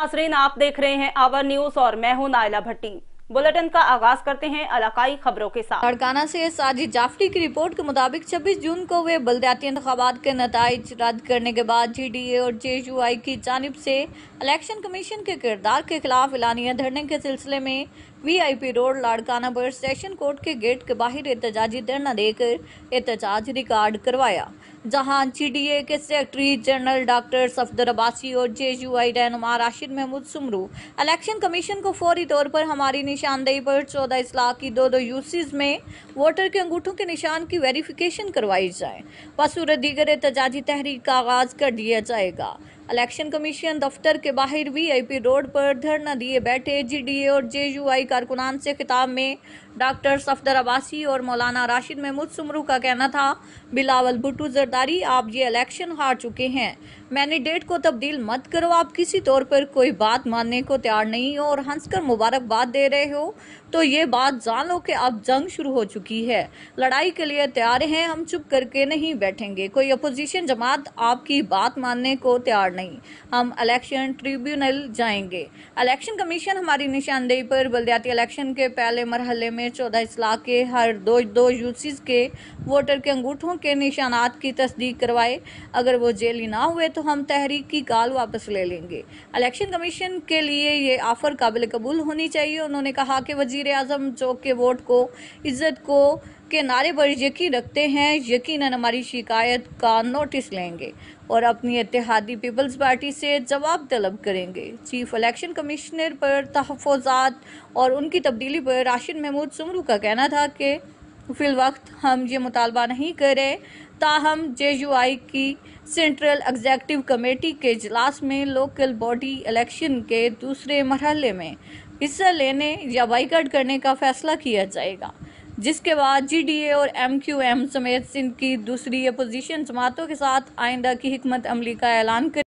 नाज़रीन, आप देख रहे हैं आवर न्यूज और मैं हूं नाइला भट्टी। बुलेटिन का आगाज करते हैं इलाकाई खबरों के साथ। लाड़काना से साजिद जाफरी की रिपोर्ट के मुताबिक 26 जून को वे बल्दियाती इंतखाबात के नताइज रद्द करने के बाद GDA और JUI की जानिब से इलेक्शन कमीशन के किरदार के खिलाफ एलानिया धरने के सिलसिले में VIP रोड लाड़काना पर सेशन कोर्ट के गेट के बाहर एहतजाजी धरना देकर एहतजाज रिकॉर्ड करवाया, जहां GDA के secretary general doctor Safdar Abbasi और JUI रहनुमा राशिद महमूद सुमरू इलेक्शन कमीशन को फौरी तौर पर हमारी निशानदेही पर 14 इस्लाह की दो यूसीज में वोटर के अंगूठों के निशान की वेरिफिकेशन करवाई जाए। बसूरत दीगर एहतजाजी तहरीक का आगाज कर दिया जाएगा। इलेक्शन कमीशन दफ्तर के बाहर VIP रोड पर धरना दिए बैठे GDA और JUI कारकुनान से खिताब में डॉक्टर सफदर अब्बासी और मौलाना राशिद महमूद सुमरू का कहना था, बिलावल भुट्टो जरदारी, आप ये इलेक्शन हार चुके हैं। मैंने डेट को तब्दील मत करो। आप किसी तौर पर कोई बात मानने को तैयार नहीं हो और हंसकर मुबारकबाद दे रहे हो, तो ये बात जान लो कि अब जंग शुरू हो चुकी है। लड़ाई के लिए तैयार हैं, हम चुप करके नहीं बैठेंगे। कोई अपोजिशन जमात आपकी बात मानने को तैयार नहीं। हम इलेक्शन ट्रिब्यूनल जाएंगे। इलेक्शन कमीशन हमारी निशानदेही पर बल्दियाती इलेक्शन के पहले मरहले में 14 इस्लाह के हर दो यूसीज के वोटर के अंगूठों के निशानात की तस्दीक करवाए। अगर वो जेली ना हुए तो हम तहरीक की कॉल वापस ले लेंगे। इलेक्शन कमीशन के लिए ये ऑफर काबिल कबूल होनी चाहिए। उन्होंने कहा कि वजीर आजम जो के वोट को इज्जत को के नारे पर यकीन रखते हैं, यकीनन हमारी शिकायत का नोटिस लेंगे और अपनी इत्तेहादी पीपल्स पार्टी से जवाब तलब करेंगे। चीफ इलेक्शन कमिश्नर पर तहफ़्फ़ुज़ात और उनकी तब्दीली पर राशिद महमूद सुमरू का कहना था कि फिल वक्त हम ये मुतालबा नहीं कर रहे, ताहम JUI की सेंट्रल एग्जीक्यूटिव कमेटी के इजलास में लोकल बॉडी इलेक्शन के दूसरे मरहले में हिस्सा लेने या बाइकआउट करने का फैसला किया जाएगा, जिसके बाद GDA और MQM समेत सिंध की दूसरी अपोजिशन जमातों के साथ आइंदा की हिकमत अमली का ऐलान कर